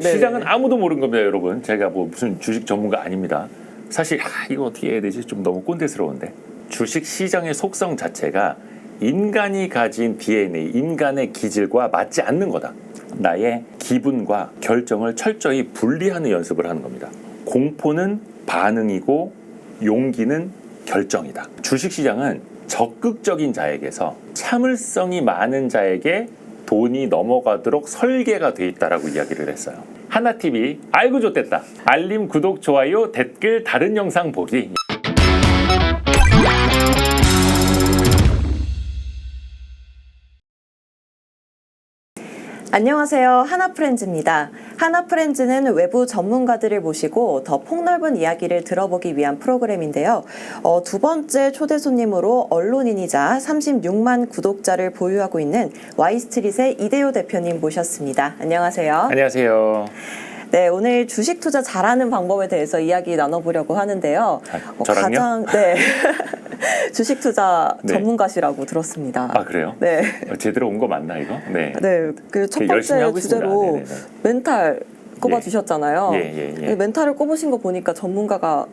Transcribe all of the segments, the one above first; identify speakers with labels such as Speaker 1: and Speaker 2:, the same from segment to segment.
Speaker 1: 시장은 아무도 모르는 겁니다, 여러분. 제가 뭐 무슨 주식 전문가 아닙니다. 사실 이거 어떻게 해야 되지? 좀 너무 꼰대스러운데. 주식 시장의 속성 자체가 인간이 가진 DNA, 인간의 기질과 맞지 않는 거다. 나의 기분과 결정을 철저히 분리하는 연습을 하는 겁니다. 공포는 반응이고 용기는 결정이다. 주식 시장은 적극적인 자에게서 참을성이 많은 자에게 돈이 넘어가도록 설계가 돼 있다라고 이야기를 했어요. 하나TV 알고 좋댔다. 알림, 구독, 좋아요, 댓글, 다른 영상 보기.
Speaker 2: 안녕하세요. 하나프렌즈입니다. 하나프렌즈는 외부 전문가들을 모시고 더 폭넓은 이야기를 들어보기 위한 프로그램인데요. 두 번째 초대 손님으로 언론인이자 36만 구독자를 보유하고 있는 와이스트릿의 이대호 대표님 모셨습니다. 안녕하세요.
Speaker 1: 안녕하세요.
Speaker 2: 네, 오늘 주식 투자 잘하는 방법에 대해서 이야기 나눠보려고 하는데요.
Speaker 1: 저랑요?
Speaker 2: 네. 주식 투자 전문가시라고 들었습니다.
Speaker 1: 아, 그래요?
Speaker 2: 네.
Speaker 1: 제대로 온 거 맞나 이거? 네.
Speaker 2: 네. 그 첫 번째 주제로 멘탈 꼽아주셨잖아요.
Speaker 1: 예.
Speaker 2: 멘탈을 꼽으신 거 보니까 전문가가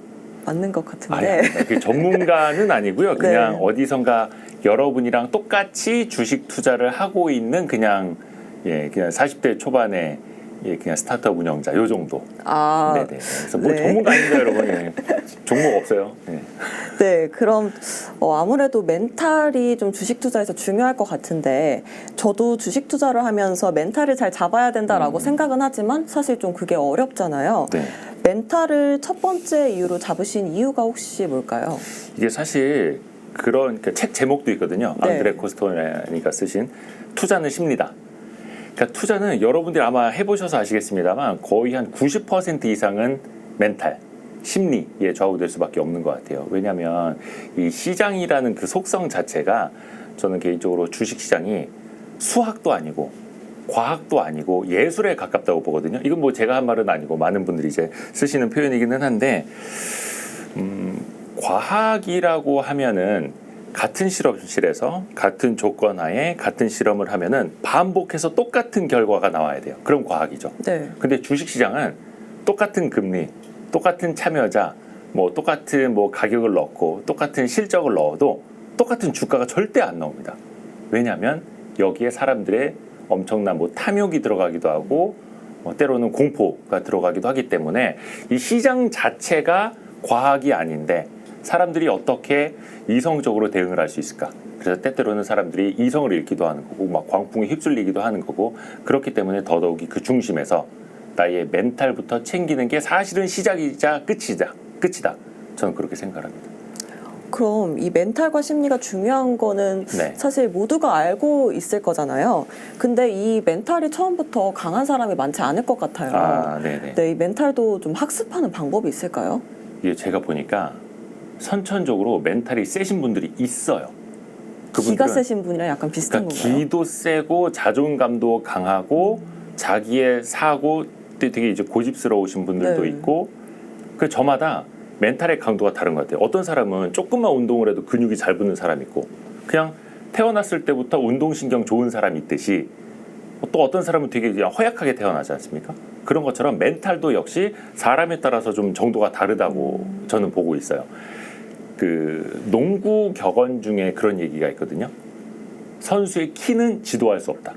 Speaker 2: 맞는 것 같은데.
Speaker 1: 그 전문가는 아니고요. 그냥
Speaker 2: 네.
Speaker 1: 어디선가 여러분이랑 똑같이 주식 투자를 하고 있는 그냥 40대 초반에 그냥 스타트업 운영자 요 정도.
Speaker 2: 아,
Speaker 1: 네네. 그래서 뭐
Speaker 2: 네.
Speaker 1: 전문가 아닙니다, 여러분. 종목 없어요. 네.
Speaker 2: 네, 그럼 아무래도 멘탈이 좀 주식 투자에서 중요할 것 같은데 저도 주식 투자를 하면서 멘탈을 잘 잡아야 된다라고 생각은 하지만 사실 좀 그게 어렵잖아요.
Speaker 1: 네.
Speaker 2: 멘탈을 첫 번째 이유로 잡으신 이유가 혹시 뭘까요?
Speaker 1: 이게 사실 그런 책 제목도 있거든요.
Speaker 2: 네.
Speaker 1: 안드레 코스토니가 쓰신 투자는 심리다. 그러니까 투자는 여러분들이 아마 해보셔서 아시겠습니다만 거의 한 90% 이상은 멘탈, 심리에 좌우될 수밖에 없는 것 같아요. 왜냐하면 이 시장이라는 그 속성 자체가 저는 개인적으로 주식시장이 수학도 아니고 과학도 아니고 예술에 가깝다고 보거든요. 이건 뭐 제가 한 말은 아니고 많은 분들이 이제 쓰시는 표현이기는 한데 과학이라고 하면은 같은 실험실에서 같은 조건 하에 같은 실험을 하면은 반복해서 똑같은 결과가 나와야 돼요. 그럼 과학이죠.
Speaker 2: 네.
Speaker 1: 근데 주식시장은 똑같은 금리, 똑같은 참여자, 뭐 똑같은 뭐 가격을 넣고 똑같은 실적을 넣어도 똑같은 주가가 절대 안 나옵니다. 왜냐하면 여기에 사람들의 엄청난 뭐 탐욕이 들어가기도 하고 때로는 공포가 들어가기도 하기 때문에 이 시장 자체가 과학이 아닌데 사람들이 어떻게 이성적으로 대응을 할 수 있을까? 그래서 때때로는 사람들이 이성을 잃기도 하는 거고 막 광풍에 휩쓸리기도 하는 거고 그렇기 때문에 더더욱이 그 중심에서 나의 멘탈부터 챙기는 게 사실은 시작이자 끝이다. 저는 그렇게 생각합니다.
Speaker 2: 그럼 이 멘탈과 심리가 중요한 거는
Speaker 1: 네.
Speaker 2: 사실 모두가 알고 있을 거잖아요. 근데 이 멘탈이 처음부터 강한 사람이 많지 않을 것 같아요.
Speaker 1: 아, 네네.
Speaker 2: 네, 이 멘탈도 좀 학습하는 방법이 있을까요?
Speaker 1: 이게 제가 보니까 선천적으로 멘탈이 세신 분들이 있어요.
Speaker 2: 기가 세신 분이랑 약간 비슷한
Speaker 1: 그러니까
Speaker 2: 건가요?
Speaker 1: 기도 세고 자존감도 강하고 자기의 사고 되게 이제 고집스러우신 분들도
Speaker 2: 네.
Speaker 1: 있고 그 저마다 멘탈의 강도가 다른 것 같아요. 어떤 사람은 조금만 운동을 해도 근육이 잘 붙는 사람이 있고 그냥 태어났을 때부터 운동신경 좋은 사람이 있듯이 또 어떤 사람은 되게 그냥 허약하게 태어나지 않습니까? 그런 것처럼 멘탈도 역시 사람에 따라서 좀 정도가 다르다고 저는 보고 있어요. 그 농구 격언 중에 그런 얘기가 있거든요. 선수의 키는 지도할 수 없다.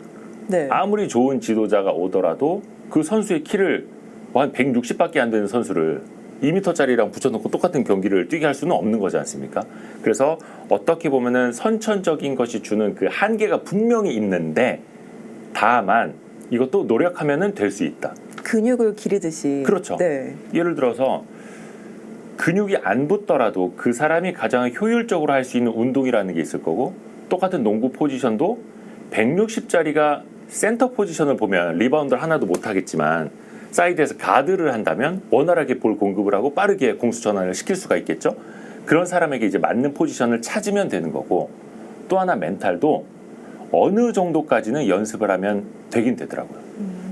Speaker 2: 네.
Speaker 1: 아무리 좋은 지도자가 오더라도 그 선수의 키를 한 160밖에 안 되는 선수를 2m짜리랑 붙여놓고 똑같은 경기를 뛰게 할 수는 없는 거지 않습니까? 그래서 어떻게 보면은 선천적인 것이 주는 그 한계가 분명히 있는데 다만 이것도 노력하면은 될 수 있다.
Speaker 2: 근육을 기르듯이.
Speaker 1: 그렇죠.
Speaker 2: 네.
Speaker 1: 예를 들어서 근육이 안 붙더라도 그 사람이 가장 효율적으로 할 수 있는 운동이라는 게 있을 거고 똑같은 농구 포지션도 160짜리가 센터 포지션을 보면 리바운드를 하나도 못 하겠지만 사이드에서 가드를 한다면 원활하게 볼 공급을 하고 빠르게 공수 전환을 시킬 수가 있겠죠. 그런 사람에게 이제 맞는 포지션을 찾으면 되는 거고 또 하나 멘탈도 어느 정도까지는 연습을 하면 되긴 되더라고요.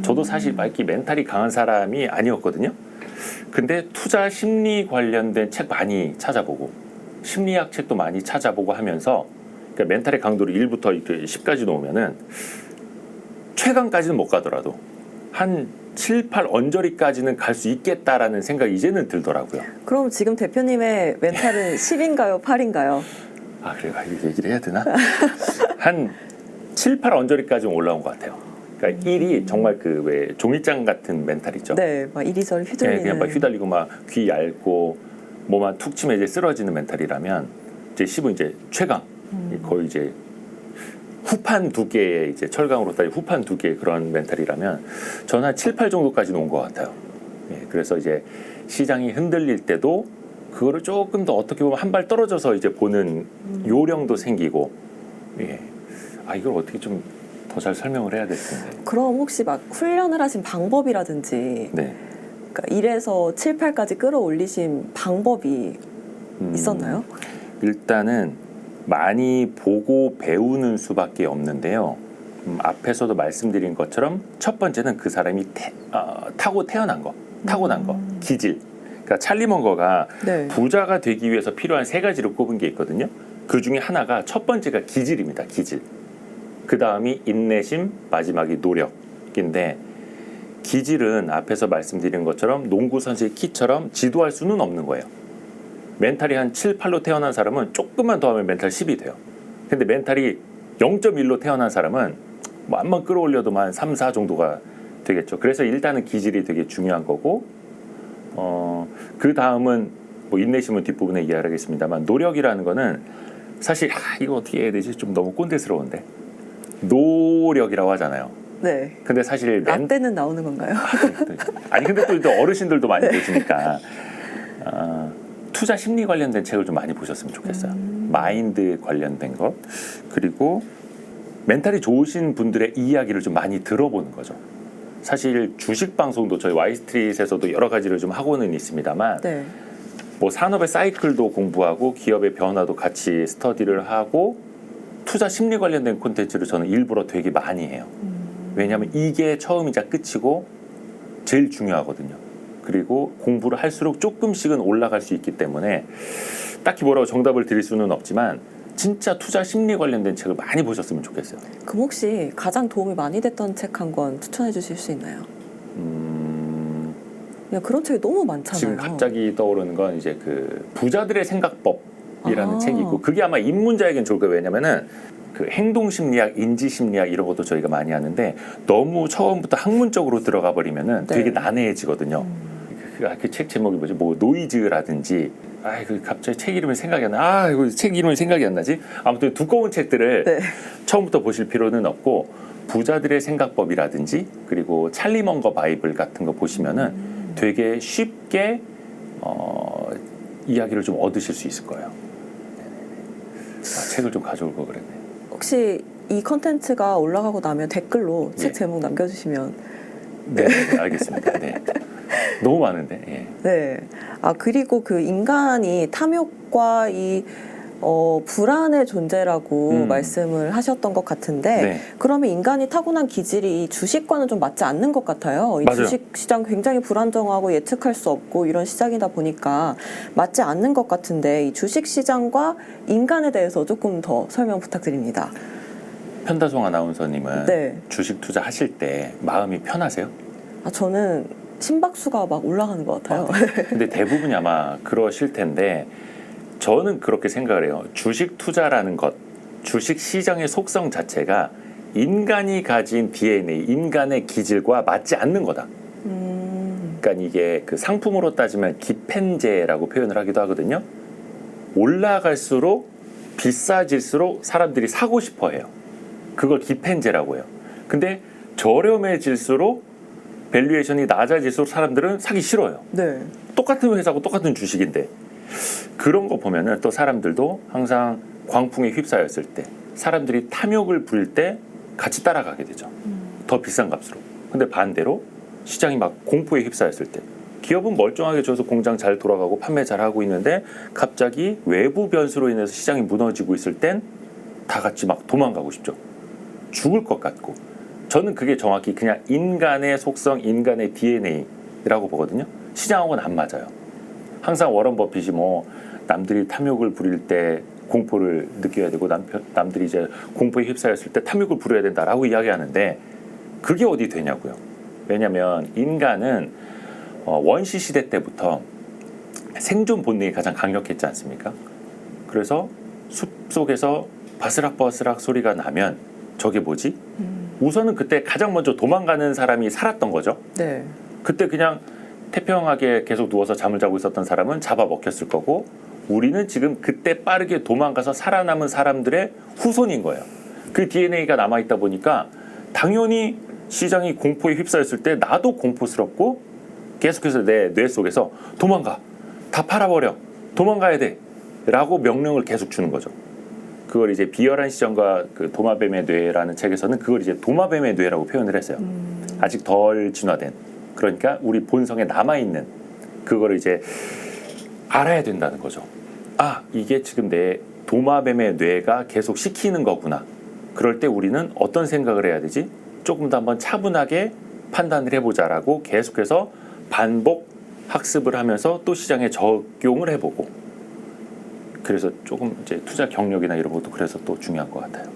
Speaker 1: 저도 사실 막 멘탈이 강한 사람이 아니었거든요. 근데 투자 심리 관련된 책 많이 찾아보고 심리학 책도 많이 찾아보고 하면서 그러니까 멘탈의 강도를 1부터 10까지 놓으면은 최강까지는 못 가더라도 한 7, 8 언저리까지는 갈 수 있겠다라는 생각이 이제는 들더라고요.
Speaker 2: 그럼 지금 대표님의 멘탈은 10인가요? 8인가요?
Speaker 1: 아, 그래요? 이렇게 얘기를 해야 되나? 한 7, 8 언저리까지는 올라온 것 같아요. 그러니까 1이 정말 그 왜 종이장 같은 멘탈 있죠?
Speaker 2: 네, 막 이리저리 휘둘리는.
Speaker 1: 네, 그냥 막 휘달리고 막 귀 얇고 뭐만 툭 치면 이제 쓰러지는 멘탈이라면 이제 10은 이제 최강. 거의 이제 후판 두 개의 이제 철강으로 따지 후판 두 개의 그런 멘탈이라면 저는 한 7, 8 정도까지는 온 것 같아요. 예, 그래서 이제 시장이 흔들릴 때도 그거를 조금 더 어떻게 보면 한 발 떨어져서 이제 보는 요령도 생기고, 예. 아, 이걸 어떻게 좀 더 잘 설명을 해야 될 텐데.
Speaker 2: 그럼 혹시 막 훈련을 하신 방법이라든지
Speaker 1: 네.
Speaker 2: 그러니까 1에서 7, 8까지 끌어올리신 방법이 있었나요?
Speaker 1: 일단은 많이 보고 배우는 수밖에 없는데요. 앞에서도 말씀드린 것처럼 첫 번째는 그 사람이 타고 태어난 거, 타고난 거, 기질. 그러니까 찰리 먼거가
Speaker 2: 네.
Speaker 1: 부자가 되기 위해서 필요한 3가지를 꼽은 게 있거든요. 그 중에 하나가 첫 번째가 기질입니다. 기질. 그 다음이 인내심, 마지막이 노력인데 기질은 앞에서 말씀드린 것처럼 농구 선수의 키처럼 지도할 수는 없는 거예요. 멘탈이 한 7, 8로 태어난 사람은 조금만 더 하면 멘탈 10이 돼요. 근데 멘탈이 0.1로 태어난 사람은 뭐 한번 끌어올려도 한 3, 4 정도가 되겠죠. 그래서 일단은 기질이 되게 중요한 거고 그 다음은 뭐 인내심은 뒷부분에 이야기하겠습니다만 노력이라는 거는 사실 이거 어떻게 해야 되지? 좀 너무 꼰대스러운데 노력이라고 하잖아요.
Speaker 2: 네.
Speaker 1: 근데 사실
Speaker 2: 라떼는 나오는 건가요?
Speaker 1: 아니 근데 또 어르신들도 많이 계시니까 투자 심리 관련된 책을 좀 많이 보셨으면 좋겠어요. 마인드 관련된 것 그리고 멘탈이 좋으신 분들의 이야기를 좀 많이 들어보는 거죠. 사실 주식 방송도 저희 와이스트릿에서도 여러 가지를 좀 하고는 있습니다만
Speaker 2: 네.
Speaker 1: 뭐 산업의 사이클도 공부하고 기업의 변화도 같이 스터디를 하고 투자 심리 관련된 콘텐츠를 저는 일부러 되게 많이 해요. 왜냐하면 이게 처음이자 끝이고 제일 중요하거든요. 그리고 공부를 할수록 조금씩은 올라갈 수 있기 때문에 딱히 뭐라고 정답을 드릴 수는 없지만 진짜 투자 심리 관련된 책을 많이 보셨으면 좋겠어요.
Speaker 2: 그럼 혹시 가장 도움이 많이 됐던 책 한 권 추천해 주실 수 있나요? 그냥 그런 책이 너무 많잖아요.
Speaker 1: 지금 갑자기 떠오르는 건 이제 그 부자들의 생각법이라는
Speaker 2: 아.
Speaker 1: 책이 있고 그게 아마 입문자에겐 좋을 거예요. 왜냐면은 그 행동심리학, 인지심리학 이런 것도 저희가 많이 하는데 너무 처음부터 학문적으로 들어가 버리면은
Speaker 2: 네.
Speaker 1: 되게 난해해지거든요. 그 책 제목이 뭐지? 뭐 노이즈라든지 그 갑자기 책 이름이 생각이 안 나. 이거 책 이름이 생각이 안 나지? 아무튼 두꺼운 책들을
Speaker 2: 네.
Speaker 1: 처음부터 보실 필요는 없고 부자들의 생각법이라든지 그리고 찰리 먼거 바이블 같은 거 보시면은 되게 쉽게 이야기를 좀 얻으실 수 있을 거예요. 책을 좀 가져올 거 그랬네.
Speaker 2: 혹시 이 컨텐츠가 올라가고 나면 댓글로
Speaker 1: 예.
Speaker 2: 책 제목 남겨주시면
Speaker 1: 네, 알겠습니다. 네. 너무 많은데. 예.
Speaker 2: 네. 그리고 그 인간이 탐욕과 이 불안의 존재라고 말씀을 하셨던 것 같은데
Speaker 1: 네.
Speaker 2: 그러면 인간이 타고난 기질이 이 주식과는 좀 맞지 않는 것 같아요. 이
Speaker 1: 맞아요.
Speaker 2: 주식 시장 굉장히 불안정하고 예측할 수 없고 이런 시장이다 보니까 맞지 않는 것 같은데 이 주식 시장과 인간에 대해서 조금 더 설명 부탁드립니다.
Speaker 1: 편다송 아나운서님은
Speaker 2: 네.
Speaker 1: 주식 투자하실 때 마음이 편하세요?
Speaker 2: 저는 심박수가 막 올라가는 것 같아요.
Speaker 1: 근데 대부분이 아마 그러실 텐데 저는 그렇게 생각을 해요. 주식 투자라는 것, 주식 시장의 속성 자체가 인간이 가진 DNA, 인간의 기질과 맞지 않는 거다. 그러니까 이게 그 상품으로 따지면 기펜제라고 표현을 하기도 하거든요. 올라갈수록 비싸질수록 사람들이 사고 싶어 해요. 그걸 기펜제라고 해요. 근데 저렴해질수록 밸류에이션이 낮아질수록 사람들은 사기 싫어요.
Speaker 2: 네.
Speaker 1: 똑같은 회사고 똑같은 주식인데 그런 거 보면은 또 사람들도 항상 광풍에 휩싸였을 때 사람들이 탐욕을 부릴 때 같이 따라가게 되죠. 더 비싼 값으로. 근데 반대로 시장이 막 공포에 휩싸였을 때 기업은 멀쩡하게 줘서 공장 잘 돌아가고 판매 잘 하고 있는데 갑자기 외부 변수로 인해서 시장이 무너지고 있을 땐 다 같이 막 도망가고 싶죠. 죽을 것 같고. 저는 그게 정확히 그냥 인간의 속성, 인간의 DNA라고 보거든요. 시장하고는 안 맞아요. 항상 워런 버핏이 뭐 남들이 탐욕을 부릴 때 공포를 느껴야 되고 남들이 이제 공포에 휩싸였을 때 탐욕을 부려야 된다라고 이야기하는데 그게 어디 되냐고요. 왜냐하면 인간은 원시 시대 때부터 생존 본능이 가장 강력했지 않습니까? 그래서 숲 속에서 바스락바스락 소리가 나면 저게 뭐지? 우선은 그때 가장 먼저 도망가는 사람이 살았던 거죠.
Speaker 2: 네.
Speaker 1: 그때 그냥 태평하게 계속 누워서 잠을 자고 있었던 사람은 잡아먹혔을 거고 우리는 지금 그때 빠르게 도망가서 살아남은 사람들의 후손인 거예요. 그 DNA가 남아있다 보니까 당연히 시장이 공포에 휩싸였을 때 나도 공포스럽고 계속해서 내 뇌 속에서 도망가, 다 팔아버려, 도망가야 돼 라고 명령을 계속 주는 거죠. 그걸 이제 비열한 시전과 그 도마뱀의 뇌라는 책에서는 그걸 이제 도마뱀의 뇌라고 표현을 했어요. 아직 덜 진화된, 그러니까 우리 본성에 남아있는 그거를 이제 알아야 된다는 거죠. 아, 이게 지금 내 도마뱀의 뇌가 계속 시키는 거구나. 그럴 때 우리는 어떤 생각을 해야 되지? 조금 더 한번 차분하게 판단을 해보자라고 계속해서 반복 학습을 하면서 또 시장에 적용을 해보고, 그래서 조금 이제 투자 경력이나 이런 것도 그래서 또 중요한 것 같아요.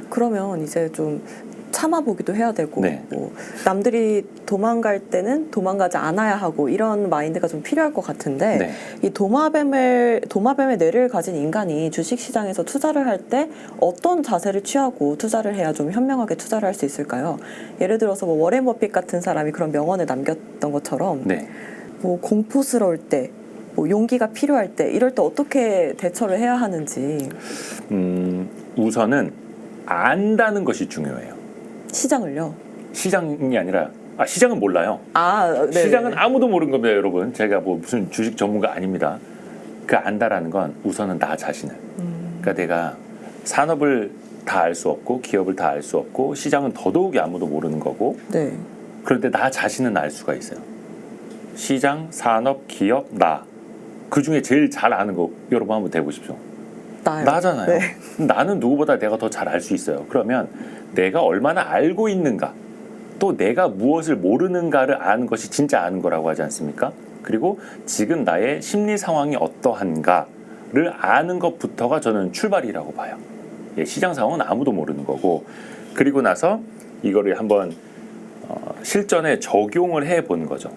Speaker 2: 그러면 이제 좀 참아보기도 해야 되고,
Speaker 1: 네.
Speaker 2: 뭐 남들이 도망갈 때는 도망가지 않아야 하고 이런 마인드가 좀 필요할 것 같은데,
Speaker 1: 네.
Speaker 2: 이 도마뱀의 뇌를 가진 인간이 주식시장에서 투자를 할 때 어떤 자세를 취하고 투자를 해야 좀 현명하게 투자를 할 수 있을까요? 예를 들어서 뭐 워렌 버핏 같은 사람이 그런 명언을 남겼던 것처럼
Speaker 1: 네.
Speaker 2: 뭐 공포스러울 때, 뭐 용기가 필요할 때, 이럴 때 어떻게 대처를 해야 하는지.
Speaker 1: 우선은 안다는 것이 중요해요.
Speaker 2: 시장을요?
Speaker 1: 시장이 아니라 시장은 몰라요.
Speaker 2: 네.
Speaker 1: 시장은 아무도 모르는 겁니다, 여러분. 제가 뭐 무슨 주식 전문가 아닙니다. 그 안다라는 건 우선은 나 자신을. 그러니까 내가 산업을 다 알 수 없고 기업을 다 알 수 없고 시장은 더더욱이 아무도 모르는 거고.
Speaker 2: 네.
Speaker 1: 그런데 나 자신은 알 수가 있어요. 시장, 산업, 기업, 나. 그 중에 제일 잘 아는 거 여러분 한번 대보십시오. 나잖아요.
Speaker 2: 네.
Speaker 1: 나는 누구보다 내가 더 잘 알 수 있어요. 그러면 내가 얼마나 알고 있는가, 또 내가 무엇을 모르는가를 아는 것이 진짜 아는 거라고 하지 않습니까? 그리고 지금 나의 심리 상황이 어떠한가를 아는 것부터가 저는 출발이라고 봐요. 시장 상황은 아무도 모르는 거고, 그리고 나서 이거를 한번 실전에 적용을 해보는 거죠.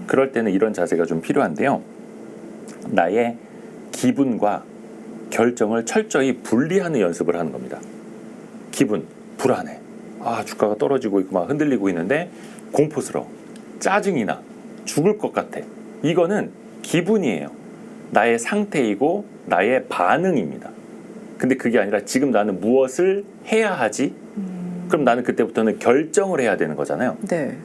Speaker 1: 그럴 때는 이런 자세가 좀 필요한데요. 나의 기분과 결정을 철저히 분리하는 연습을 하는 겁니다. 기분, 불안해. 주가가 떨어지고 있고 막 흔들리고 있는데 공포스러워. 짜증이 나. 죽을 것 같아. 이거는 기분이에요. 나의 상태이고 나의 반응입니다. 근데 그게 아니라 지금 나는 무엇을 해야 하지? 그럼 나는 그때부터는 결정을 해야 되는 거잖아요.
Speaker 2: 네.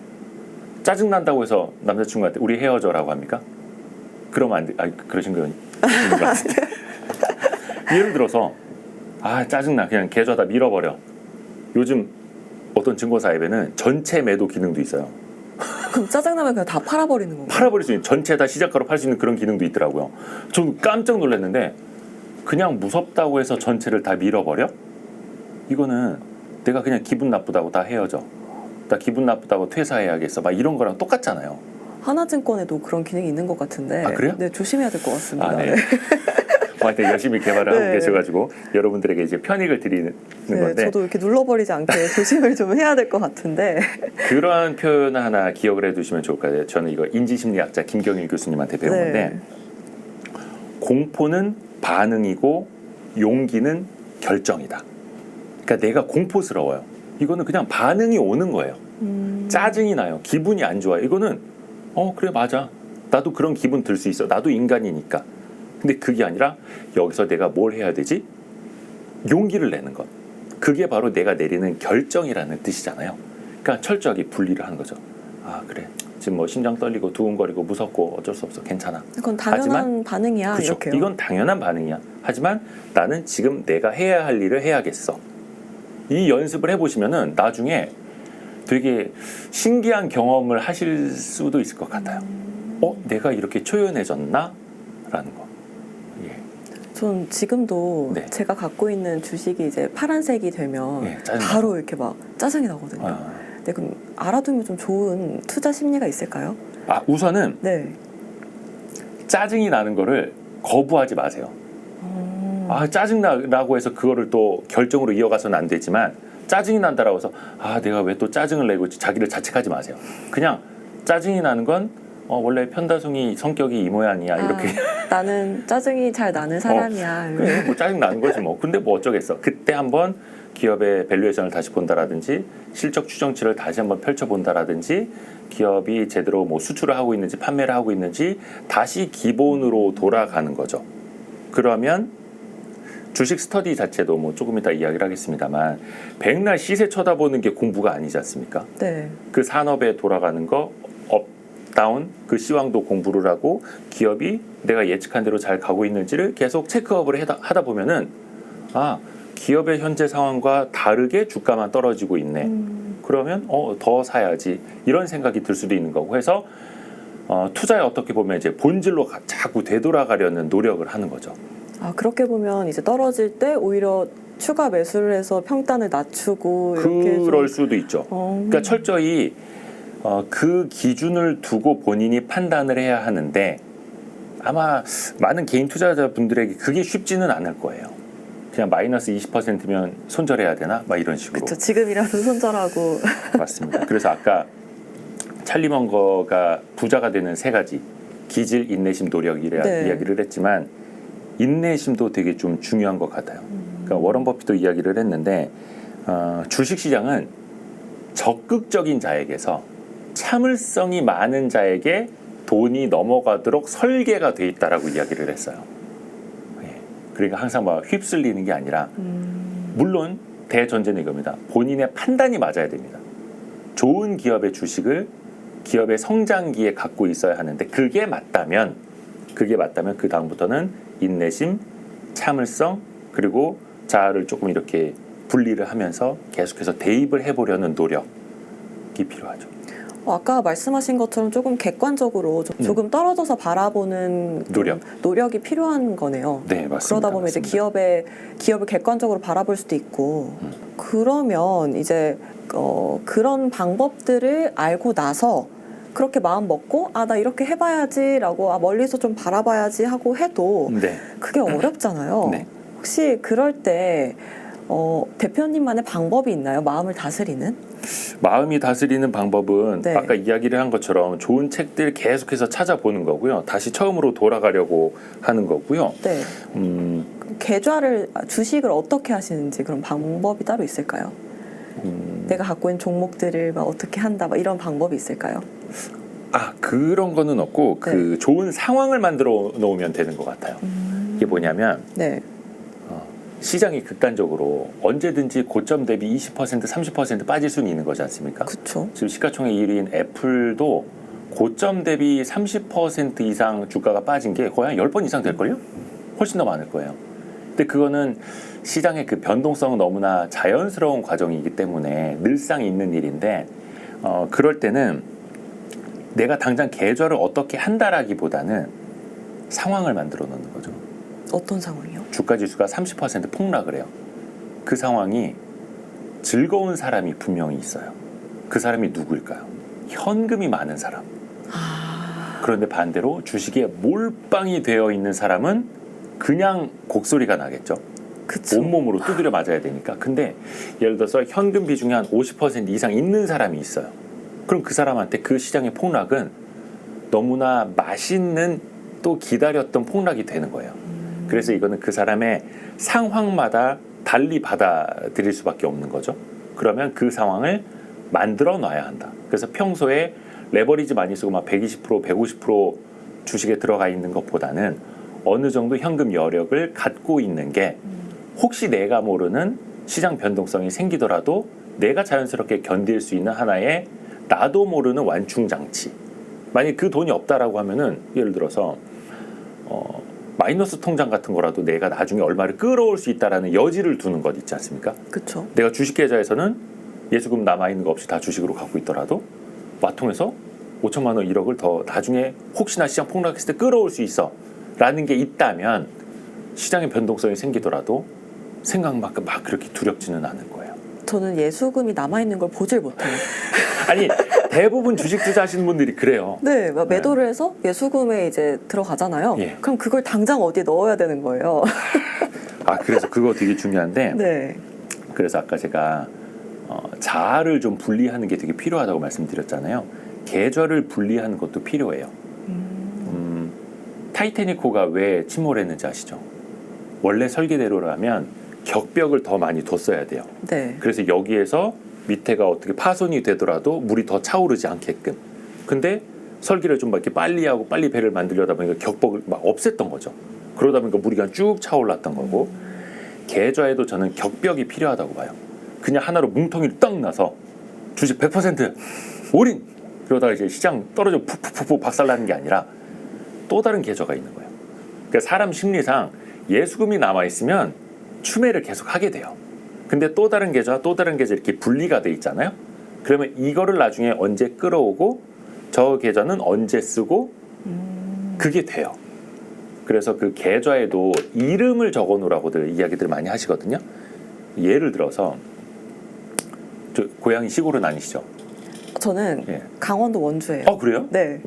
Speaker 1: 짜증난다고 해서 남자친구한테 우리 헤어져라고 합니까? 그러면 안 돼. 그러신 거 같은데. 예를 들어서 짜증나, 그냥 계좌다 밀어버려. 요즘 어떤 증권사 앱에는 전체 매도 기능도 있어요.
Speaker 2: 그럼 짜증나면 그냥 다 팔아버리는 건가요?
Speaker 1: 팔아버릴 수 있는, 전체 다 시작가로 팔 수 있는 그런 기능도 있더라고요. 저는 깜짝 놀랐는데, 그냥 무섭다고 해서 전체를 다 밀어버려? 이거는 내가 그냥 기분 나쁘다고 다 헤어져, 나 기분 나쁘다고 퇴사해야겠어, 막 이런 거랑 똑같잖아요.
Speaker 2: 하나증권에도 그런 기능이 있는 것 같은데.
Speaker 1: 그래요?
Speaker 2: 네, 조심해야 될 것 같습니다.
Speaker 1: 네. 하여튼 열심히 개발을 하고
Speaker 2: 네.
Speaker 1: 계셔가지고 여러분들에게 이제 편익을 드리는
Speaker 2: 네,
Speaker 1: 건데,
Speaker 2: 저도 이렇게 눌러버리지 않게 조심을 좀 해야 될 것 같은데.
Speaker 1: 그런 표현 하나 기억을 해두시면 좋을 것 같아요. 저는 이거 인지심리학자 김경일 교수님한테 배운
Speaker 2: 네.
Speaker 1: 건데, 공포는 반응이고 용기는 결정이다. 그러니까 내가 공포스러워요. 이거는 그냥 반응이 오는 거예요. 짜증이 나요. 기분이 안 좋아요. 이거는 그래, 맞아. 나도 그런 기분 들 수 있어. 나도 인간이니까. 근데 그게 아니라 여기서 내가 뭘 해야 되지? 용기를 내는 것. 그게 바로 내가 내리는 결정이라는 뜻이잖아요. 그러니까 철저하게 분리를 하는 거죠. 그래. 지금 뭐 심장 떨리고 두근거리고 무섭고 어쩔 수 없어. 괜찮아.
Speaker 2: 그건 당연한 반응이야.
Speaker 1: 그렇죠.
Speaker 2: 이렇게요.
Speaker 1: 이건 당연한 반응이야. 하지만 나는 지금 내가 해야 할 일을 해야겠어. 이 연습을 해보시면은 나중에 되게 신기한 경험을 하실 수도 있을 것 같아요. 내가 이렇게 초연해졌나? 라는 거.
Speaker 2: 전 지금도
Speaker 1: 네.
Speaker 2: 제가 갖고 있는 주식이 이제 파란색이 되면 바로 이렇게 막 짜증이 나거든요. 네, 그럼 알아두면 좀 좋은 투자 심리가 있을까요?
Speaker 1: 우선은
Speaker 2: 네.
Speaker 1: 짜증이 나는 거를 거부하지 마세요. 짜증나라고 해서 그거를 또 결정으로 이어가서는 안 되지만 짜증이 난다라고 해서 내가 왜 또 짜증을 내고 있지, 자기를 자책하지 마세요. 그냥 짜증이 나는 건 원래 편다송이 성격이 이 모양이야, 이렇게.
Speaker 2: 나는 짜증이 잘 나는 사람이야.
Speaker 1: 그래, 뭐 짜증 나는 거지 뭐. 근데 뭐 어쩌겠어. 그때 한번 기업의 밸류에이션을 다시 본다라든지 실적 추정치를 다시 한번 펼쳐본다라든지 기업이 제대로 뭐 수출을 하고 있는지 판매를 하고 있는지 다시 기본으로 돌아가는 거죠. 그러면 주식 스터디 자체도 뭐 조금 이따 이야기를 하겠습니다만 백날 시세 쳐다보는 게 공부가 아니지 않습니까?
Speaker 2: 네.
Speaker 1: 그 산업에 돌아가는 거 업, 다운, 그 시황도 공부를 하고 기업이 내가 예측한 대로 잘 가고 있는지를 계속 체크업을 하다 보면은 기업의 현재 상황과 다르게 주가만 떨어지고 있네. 그러면 더 사야지, 이런 생각이 들 수도 있는 거고 해서 투자에 어떻게 보면 이제 본질로 자꾸 되돌아가려는 노력을 하는 거죠.
Speaker 2: 그렇게 보면 이제 떨어질 때 오히려 추가 매수를 해서 평단을 낮추고 이렇게
Speaker 1: 그럴 수도 있죠. 그러니까 철저히 그 기준을 두고 본인이 판단을 해야 하는데 아마 많은 개인 투자자분들에게 그게 쉽지는 않을 거예요. 그냥 마이너스 20%면 손절해야 되나? 막 이런 식으로.
Speaker 2: 그렇죠. 지금이라도 손절하고.
Speaker 1: 맞습니다. 그래서 아까 찰리 먼거가 부자가 되는 세 가지, 기질, 인내심, 노력이라
Speaker 2: 네.
Speaker 1: 이야기를 했지만 인내심도 되게 좀 중요한 것 같아요. 그러니까 워런 버핏도 이야기를 했는데 주식시장은 적극적인 자에게서 참을성이 많은 자에게 돈이 넘어가도록 설계가 돼 있다라고 이야기를 했어요. 그러니까 항상 막 휩쓸리는 게 아니라 물론 대전제는 이겁니다. 본인의 판단이 맞아야 됩니다. 좋은 기업의 주식을 기업의 성장기에 갖고 있어야 하는데 그게 맞다면 그 다음부터는 인내심, 참을성, 그리고 자아를 조금 이렇게 분리를 하면서 계속해서 대입을 해보려는 노력이 필요하죠.
Speaker 2: 아까 말씀하신 것처럼 조금 객관적으로 조금 떨어져서 바라보는 노력이 필요한 거네요.
Speaker 1: 네, 맞습니다.
Speaker 2: 그러다 보면
Speaker 1: 맞습니다.
Speaker 2: 이제 기업을 객관적으로 바라볼 수도 있고 그러면 이제 그런 방법들을 알고 나서 그렇게 마음 먹고 나 이렇게 해봐야지라고 멀리서 좀 바라봐야지 하고 해도
Speaker 1: 네.
Speaker 2: 그게 어렵잖아요.
Speaker 1: 네.
Speaker 2: 혹시 그럴 때 대표님만의 방법이 있나요? 마음을 다스리는?
Speaker 1: 마음이 다스리는 방법은
Speaker 2: 네.
Speaker 1: 아까 이야기를 한 것처럼 좋은 책들 계속해서 찾아보는 거고요. 다시 처음으로 돌아가려고 하는 거고요.
Speaker 2: 네. 주식을 어떻게 하시는지 그런 방법이 따로 있을까요? 내가 갖고 있는 종목들을 어떻게 한다, 이런 방법이 있을까요?
Speaker 1: 그런 거는 없고 그 좋은 상황을 만들어 놓으면 되는 것 같아요. 이게 뭐냐면
Speaker 2: 네.
Speaker 1: 시장이 극단적으로 언제든지 고점 대비 20%, 30% 빠질 수는 있는 거지 않습니까?
Speaker 2: 그렇죠.
Speaker 1: 지금 시가총액 1위인 애플도 고점 대비 30% 이상 주가가 빠진 게 거의 한 10번 이상 될걸요? 훨씬 더 많을 거예요. 근데 그거는 시장의 그 변동성은 너무나 자연스러운 과정이기 때문에 늘상 있는 일인데 그럴 때는 내가 당장 계좌를 어떻게 한다라기보다는 상황을 만들어 놓는 거죠.
Speaker 2: 어떤 상황이요?
Speaker 1: 주가 지수가 30% 폭락을 해요. 그 상황이 즐거운 사람이 분명히 있어요. 그 사람이 누구일까요? 현금이 많은 사람. 그런데 반대로 주식에 몰빵이 되어 있는 사람은 그냥 곡소리가 나겠죠.
Speaker 2: 그쵸.
Speaker 1: 온몸으로 두드려 맞아야 되니까. 근데 예를 들어서 현금 비중이 한 50% 이상 있는 사람이 있어요. 그럼 그 사람한테 그 시장의 폭락은 너무나 맛있는 또 기다렸던 폭락이 되는 거예요. 그래서 이거는 그 사람의 상황마다 달리 받아들일 수밖에 없는 거죠. 그러면 그 상황을 만들어 놔야 한다. 그래서 평소에 레버리지 많이 쓰고 막 120%, 150% 주식에 들어가 있는 것보다는 어느 정도 현금 여력을 갖고 있는 게 혹시 내가 모르는 시장 변동성이 생기더라도 내가 자연스럽게 견딜 수 있는 하나의 나도 모르는 완충 장치. 만약 그 돈이 없다라고 하면은 예를 들어서 마이너스 통장 같은 거라도 내가 나중에 얼마를 끌어올 수 있다라는 여지를 두는 것 있지 않습니까?
Speaker 2: 그렇죠.
Speaker 1: 내가 주식 계좌에서는 예수금 남아 있는 거 없이 다 주식으로 갖고 있더라도 마통해서 5천만 원, 1억을 더 나중에 혹시나 시장 폭락했을 때 끌어올 수 있어라는 게 있다면 시장의 변동성이 생기더라도 생각만큼 막 그렇게 두렵지는 않을 거예요.
Speaker 2: 저는 예수금이 남아있는 걸 보질 못해요.
Speaker 1: 아니 대부분 주식 투자하시는 분들이 그래요.
Speaker 2: 네, 매도를 해서 예수금에 이제 들어가잖아요.
Speaker 1: 예.
Speaker 2: 그럼 그걸 당장 어디에 넣어야 되는 거예요.
Speaker 1: 그래서 그거 되게 중요한데
Speaker 2: 네.
Speaker 1: 그래서 아까 제가 자아를 좀 분리하는 게 되게 필요하다고 말씀드렸잖아요. 계좌를 분리하는 것도 필요해요. 타이타닉호가 왜 침몰했는지 아시죠? 원래 설계대로라면 격벽을 더 많이 뒀어야 돼요.
Speaker 2: 네.
Speaker 1: 그래서 여기에서 밑에가 어떻게 파손이 되더라도 물이 더 차오르지 않게끔. 근데 설계를 좀 막 이렇게 빨리 하고 빨리 배를 만들려다 보니까 격벽을 막 없앴던 거죠. 그러다 보니까 물이 그냥 쭉 차올랐던 거고, 계좌에도 저는 격벽이 필요하다고 봐요. 그냥 하나로 뭉텅이를 떡 나서 주식 100% 올인! 그러다가 이제 시장 떨어져 푹푹푹 박살나는 게 아니라 또 다른 계좌가 있는 거예요. 그러니까 사람 심리상 예수금이 남아있으면 추매를 계속 하게 돼요. 근데 또 다른 계좌 이렇게 분리가 돼 있잖아요. 그러면 이거를 나중에 언제 끌어오고 저 계좌는 언제 쓰고 그게 돼요. 그래서 그 계좌에도 이름을 적어 놓으라고들 이야기들 많이 하시거든요. 예를 들어서 저 고향이 시골은 아니시죠?
Speaker 2: 저는
Speaker 1: 예.
Speaker 2: 강원도 원주예요.
Speaker 1: 그래요?
Speaker 2: 네.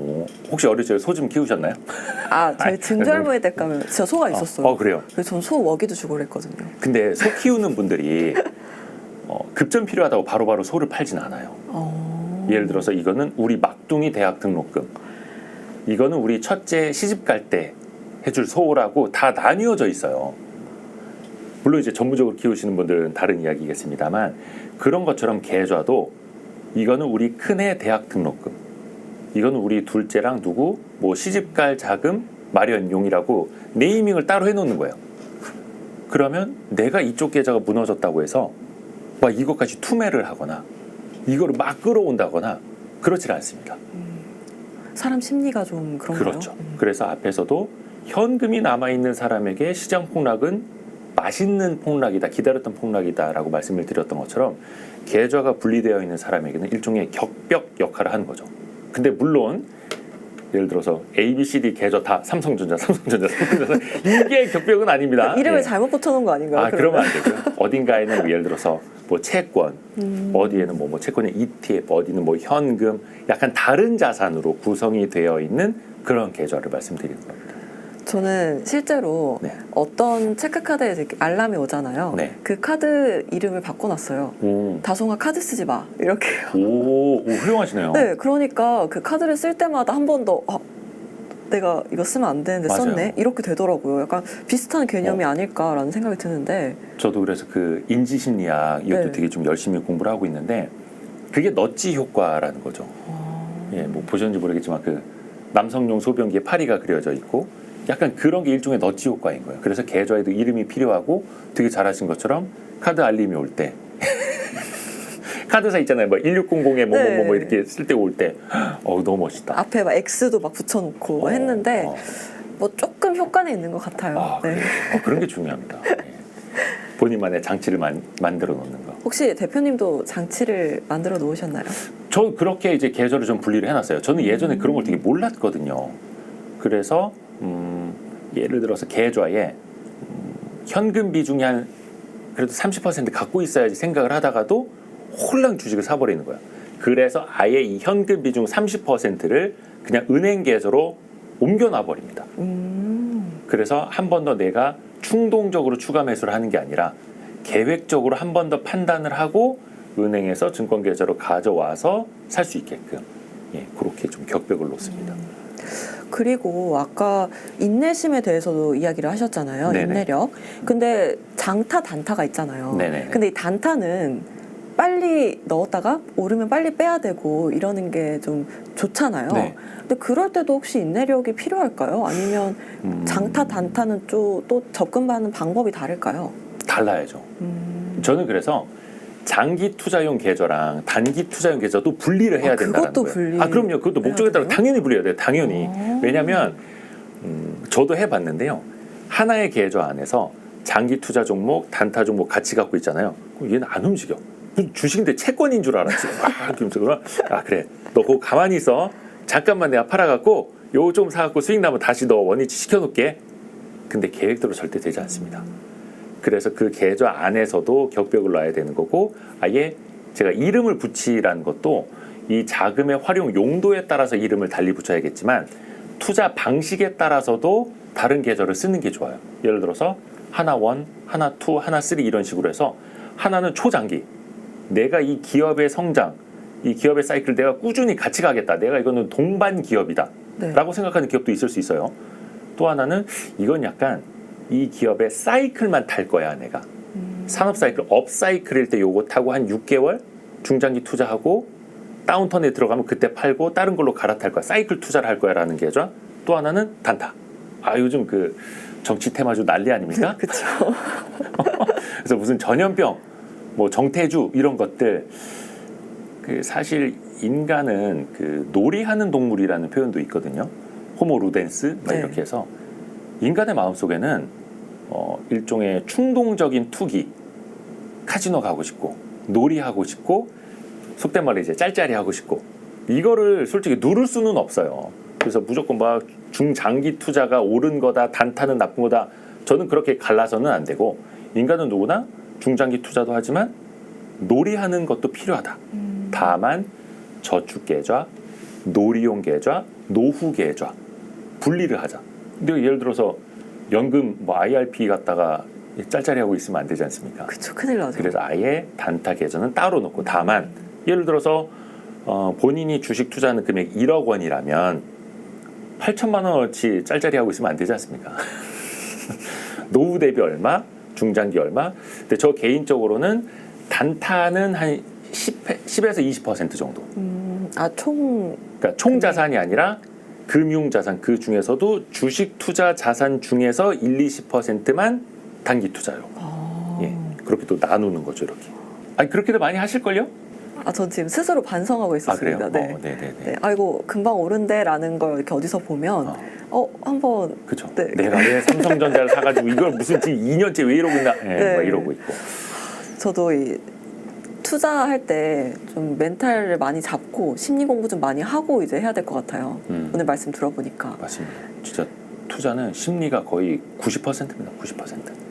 Speaker 1: 혹시 어릴 적에 소 좀 키우셨나요?
Speaker 2: 저희 증조할머니 댁 가면 진짜 소가 있었어요.
Speaker 1: 그래요?
Speaker 2: 그래서 전 소 먹이도 주고 그랬거든요.
Speaker 1: 근데 소 키우는 분들이 급전 필요하다고 바로바로 소를 팔진 않아요. 예를 들어서 이거는 우리 막둥이 대학 등록금, 이거는 우리 첫째 시집 갈 때 해줄 소라고 다 나뉘어져 있어요. 물론 이제 전문적으로 키우시는 분들은 다른 이야기겠습니다만, 그런 것처럼 계좌도 이거는 우리 큰애 대학 등록금, 이거는 우리 둘째랑 누구 뭐 시집 갈 자금 마련용이라고 네이밍을 따로 해놓는 거예요. 그러면 내가 이쪽 계좌가 무너졌다고 해서 막 이것까지 투매를 하거나 이거를 막 끌어온다거나 그렇지 않습니다.
Speaker 2: 사람 심리가 좀 그런가요?
Speaker 1: 그렇죠. 그래서 앞에서도 현금이 남아있는 사람에게 시장 폭락은 맛있는 폭락이다, 기다렸던 폭락이다라고 말씀을 드렸던 것처럼 계좌가 분리되어 있는 사람에게는 일종의 격벽 역할을 하는 거죠. 근데 물론 예를 들어서 A, B, C, D 계좌 다 삼성전자 이게 격벽은 아닙니다.
Speaker 2: 이름을
Speaker 1: 예.
Speaker 2: 잘못 붙여놓은 거 아닌가요?
Speaker 1: 그러면 안 되고요. 어딘가에는 예를 들어서 뭐 채권, 어디에는 뭐 채권의 ETF, 어디는 뭐 현금, 약간 다른 자산으로 구성이 되어 있는 그런 계좌를 말씀드리는 겁니다.
Speaker 2: 저는 실제로
Speaker 1: 네.
Speaker 2: 어떤 체크카드에서 이렇게 알람이 오잖아요.
Speaker 1: 네.
Speaker 2: 그 카드 이름을 바꿔놨어요. 다송아 카드 쓰지 마 이렇게요.
Speaker 1: 오, 훌륭하시네요.
Speaker 2: 네, 그러니까 그 카드를 쓸 때마다 한 번 더 내가 이거 쓰면 안 되는데
Speaker 1: 맞아요.
Speaker 2: 썼네 이렇게 되더라고요. 약간 비슷한 개념이 아닐까라는 생각이 드는데.
Speaker 1: 저도 그래서 그 인지심리학 이것도
Speaker 2: 네.
Speaker 1: 되게 좀 열심히 공부를 하고 있는데, 그게 넛지 효과라는 거죠. 예, 뭐 보셨는지 모르겠지만 그 남성용 소변기에 파리가 그려져 있고 약간 그런 게 일종의 넛지 효과인 거예요. 그래서 계좌에도 이름이 필요하고, 되게 잘하신 것처럼 카드 알림이 올 때 카드사 있잖아요. 뭐 1600에 뭐 이렇게 쓸 때 올 때 너무 멋있다.
Speaker 2: 앞에 막 X도 막 붙여놓고 했는데 뭐 조금 효과는 있는 것 같아요. 네.
Speaker 1: 그래요? 그런 게 중요합니다. 예. 본인만의 장치를 만들어 놓는 거.
Speaker 2: 혹시 대표님도 장치를 만들어 놓으셨나요?
Speaker 1: 저 그렇게 이제 계좌를 좀 분리를 해놨어요. 저는 예전에 그런 걸 되게 몰랐거든요. 그래서 예를 들어서 계좌에 현금 비중이 한 그래도 30% 갖고 있어야지 생각을 하다가도 홀랑 주식을 사버리는 거예요. 그래서 아예 이 현금 비중 30%를 그냥 은행 계좌로 옮겨놔 버립니다. 그래서 한 번 더 내가 충동적으로 추가 매수를 하는 게 아니라 계획적으로 한 번 더 판단을 하고 은행에서 증권 계좌로 가져와서 살 수 있게끔 그렇게 좀 격벽을 놓습니다.
Speaker 2: 그리고 아까 인내심에 대해서도 이야기를 하셨잖아요.
Speaker 1: 네네.
Speaker 2: 인내력. 근데 장타, 단타가 있잖아요.
Speaker 1: 네네.
Speaker 2: 근데 이 단타는 빨리 넣었다가 오르면 빨리 빼야 되고 이러는 게 좀 좋잖아요.
Speaker 1: 네.
Speaker 2: 근데 그럴 때도 혹시 인내력이 필요할까요? 아니면 장타, 단타는 또 접근하는 방법이 다를까요?
Speaker 1: 달라야죠. 저는 그래서 장기 투자용 계좌랑 단기 투자용 계좌도 분리를 해야 된다는
Speaker 2: 그것도
Speaker 1: 거예요. 그럼요. 그것도 목적에 따라 당연히 분리해야 돼요. 당연히. 왜냐하면 저도 해봤는데요. 하나의 계좌 안에서 장기 투자 종목, 단타 종목 같이 갖고 있잖아요. 그럼 얘는 안 움직여. 주식인데 채권인 줄 알았지. 그래. 너 그거 가만히 있어. 잠깐만 내가 팔아갖고 요거 좀 사갖고 수익 나면 다시 너 원위치 시켜놓을게. 근데 계획대로 절대 되지 않습니다. 그래서 그 계좌 안에서도 격벽을 놔야 되는 거고, 아예 제가 이름을 붙이라는 것도 이 자금의 활용 용도에 따라서 이름을 달리 붙여야겠지만 투자 방식에 따라서도 다른 계좌를 쓰는 게 좋아요. 예를 들어서 하나 1, 하나 2, 하나 3 이런 식으로 해서 하나는 초장기, 내가 이 기업의 성장, 이 기업의 사이클 내가 꾸준히 같이 가겠다. 내가 이거는 동반 기업이다.
Speaker 2: 네.
Speaker 1: 라고 생각하는 기업도 있을 수 있어요. 또 하나는 이건 약간 이 기업의 사이클만 탈 거야, 내가. 산업 사이클, 업 사이클일 때 요거 타고 한 6개월 중장기 투자하고 다운턴에 들어가면 그때 팔고 다른 걸로 갈아탈 거야. 사이클 투자를 할 거야라는 계좌. 또 하나는 단타. 아, 요즘 그 정치 테마주 난리 아닙니까?
Speaker 2: 그렇죠.
Speaker 1: 그래서 무슨 전염병, 뭐 정태주 이런 것들 그 사실 인간은 그 놀이하는 동물이라는 표현도 있거든요. 호모 루덴스 막
Speaker 2: 네.
Speaker 1: 이렇게 해서 인간의 마음속에는 일종의 충동적인 투기, 카지노 가고 싶고 놀이하고 싶고 속된 말로 이제 짤짤이 하고 싶고 이거를 솔직히 누를 수는 없어요. 그래서 무조건 막 중장기 투자가 옳은 거다, 단타는 나쁜 거다. 저는 그렇게 갈라서는 안 되고 인간은 누구나 중장기 투자도 하지만 놀이하는 것도 필요하다. 다만 저축 계좌, 놀이용 계좌, 노후 계좌 분리를 하자. 근데 예를 들어서 연금 뭐 IRP 갖다가 짤짤이 하고 있으면 안 되지 않습니까?
Speaker 2: 그렇죠. 큰일 나죠.
Speaker 1: 그래서 아예 단타 계좌는 따로 놓고 다만 예를 들어서 본인이 주식 투자하는 금액 1억 원이라면 8천만 원어치 짤짤이 하고 있으면 안 되지 않습니까? 노후 대비 얼마, 중장기 얼마. 근데 저 개인적으로는 단타는 한 10에서 20% 정도. 그러니까 총 자산이 아니라 금융 자산 그 중에서도 주식 투자 자산 중에서 1-20%만 단기 투자요. 예, 그렇게 또 나누는 거죠, 이렇게. 아니 그렇게도 많이 하실걸요?
Speaker 2: 전 지금 스스로 반성하고 있었습니다.
Speaker 1: 아, 그래요? 네네네.
Speaker 2: 네. 아이고 금방 오른대라는 걸 이렇게 어디서 보면 한번
Speaker 1: 그렇죠.
Speaker 2: 네.
Speaker 1: 내가 왜 삼성전자를 사가지고 이걸 무슨 지금 2년째 왜 이러고 있나? 네. 막 이러고 있고.
Speaker 2: 저도 이 투자할 때 좀 멘탈을 많이 잡고 심리 공부 좀 많이 하고 이제 해야 될 것 같아요. 오늘 말씀 들어보니까.
Speaker 1: 맞습니다. 진짜 투자는 심리가 거의 90%입니다. 90%.